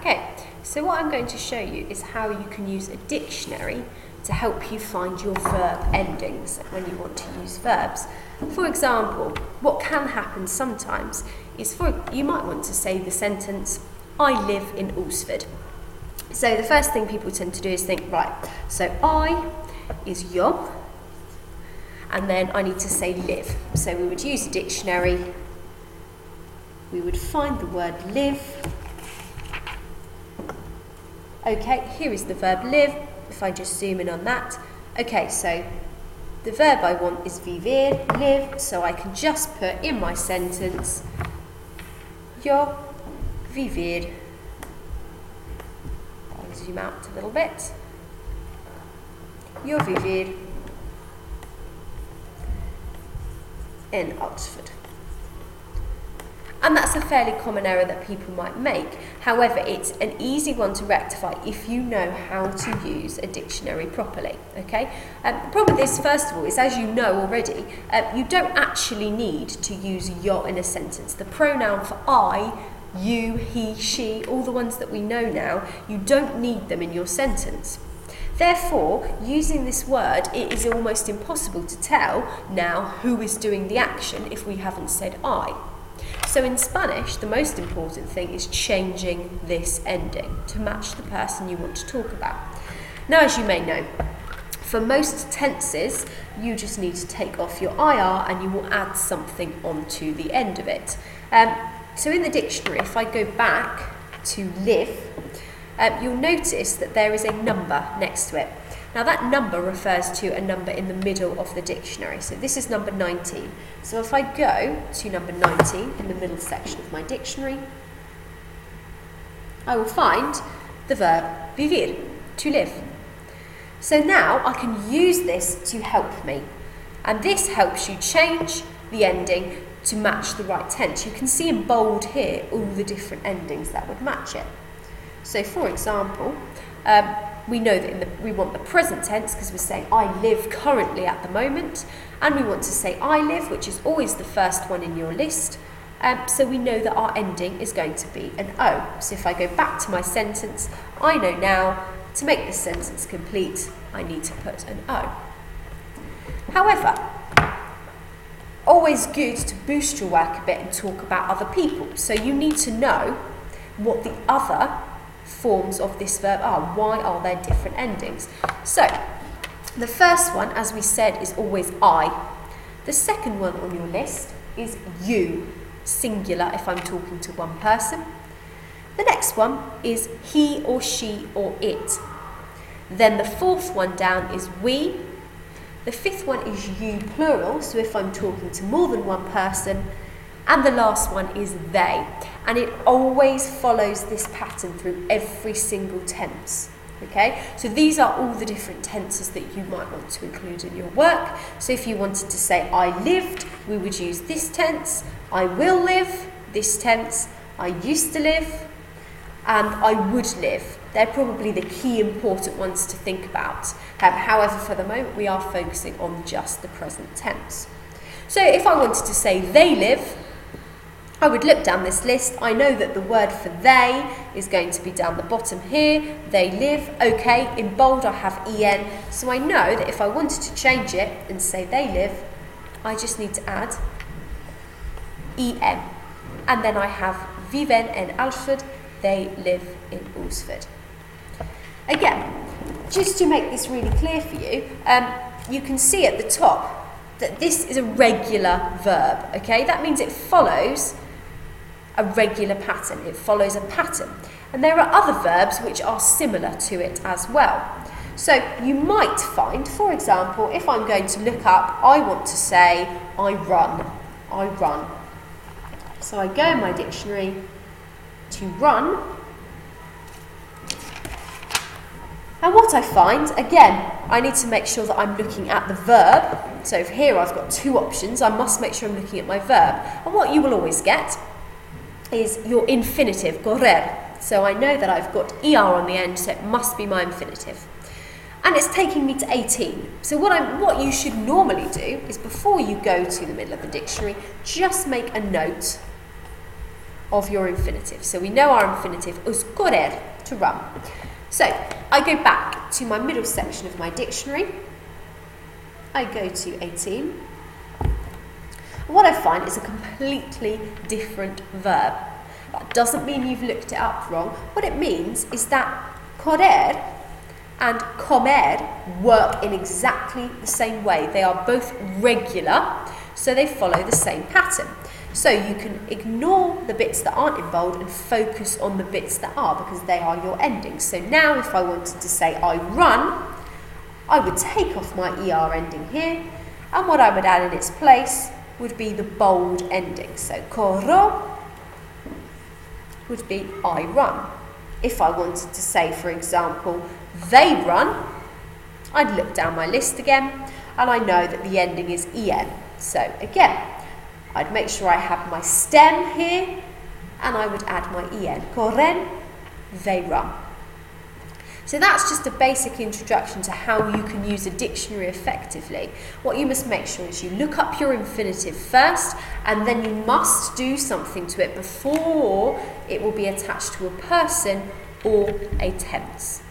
Okay, so what I'm going to show you is how you can use a dictionary to help you find your verb endings when you want to use verbs. For example, what can happen sometimes is you might want to say the sentence, I live in Alsford. So the first thing people tend to do is think, right, so I is yo, and then I need to say live. So we would use a dictionary, we would find the word live. Okay, here is the verb live, if I just zoom in on that. Okay, so the verb I want is vivir, live, so I can just put in my sentence, yo vivir. I'll zoom out a little bit. Yo vivir in Oxford. And that's a fairly common error that people might make. However, it's an easy one to rectify if you know how to use a dictionary properly, okay? The problem with this, first of all, is as you know already, you don't actually need to use yo in a sentence. The pronoun for I, you, he, she, all the ones that we know now, you don't need them in your sentence. Therefore, using this word, it is almost impossible to tell now who is doing the action if we haven't said I. So in Spanish, the most important thing is changing this ending to match the person you want to talk about. Now, as you may know, for most tenses, you just need to take off your IR and you will add something onto the end of it. So in the dictionary, if I go back to live, you'll notice that there is a number next to it. Now that number refers to a number in the middle of the dictionary. So this is number 19. So if I go to number 19 in the middle section of my dictionary, I will find the verb vivir, to live. So now I can use this to help me. And this helps you change the ending to match the right tense. You can see in bold here all the different endings that would match it. So for example, we know that we want the present tense because we're saying I live currently at the moment, and we want to say I live, which is always the first one in your list. So we know that our ending is going to be an O. So if I go back to my sentence, I know now to make this sentence complete, I need to put an O. However, always good to boost your work a bit and talk about other people. So you need to know what the other forms of this verb are. Why are there different endings? So, the first one, as we said, is always I. The second one on your list is you, singular if I'm talking to one person. The next one is he or she or it. Then the fourth one down is we. The fifth one is you, plural, so if I'm talking to more than one person. And the last one is they. And it always follows this pattern through every single tense. Okay? So these are all the different tenses that you might want to include in your work. So if you wanted to say I lived, we would use this tense. I will live, this tense. I used to live, and I would live. They're probably the key important ones to think about. However, for the moment, we are focusing on just the present tense. So if I wanted to say they live, I would look down this list. I know that the word for they is going to be down the bottom here. They live. Okay, in bold I have en. So I know that if I wanted to change it and say they live, I just need to add en. And then I have viven en Alfred. They live in Alsford. Again, just to make this really clear for you, you can see at the top that this is a regular verb. Okay, that means it follows a regular pattern. It follows a pattern. And there are other verbs which are similar to it as well. So you might find, for example, if I'm going to look up, I want to say I run. I run. So I go in my dictionary to run. And what I find, again, I need to make sure that I'm looking at the verb. So here I've got two options. I must make sure I'm looking at my verb. And what you will always get is your infinitive, correr. So I know that I've got ER on the end, so it must be my infinitive. And it's taking me to 18. So what you should normally do is before you go to the middle of the dictionary, just make a note of your infinitive. So we know our infinitive is correr, to run. So I go back to my middle section of my dictionary. I go to 18. What I find is a completely different verb. That doesn't mean you've looked it up wrong. What it means is that correr and comer work in exactly the same way. They are both regular, so they follow the same pattern. So you can ignore the bits that aren't in bold and focus on the bits that are, because they are your endings. So now if I wanted to say I run, I would take off my ER ending here, and what I would add in its place would be the bold ending. So corro would be I run. If I wanted to say, for example, they run, I'd look down my list again, and I know that the ending is en. So again, I'd make sure I have my stem here, and I would add my en. Corren, they run. So that's just a basic introduction to how you can use a dictionary effectively. What you must make sure is you look up your infinitive first, and then you must do something to it before it will be attached to a person or a tense.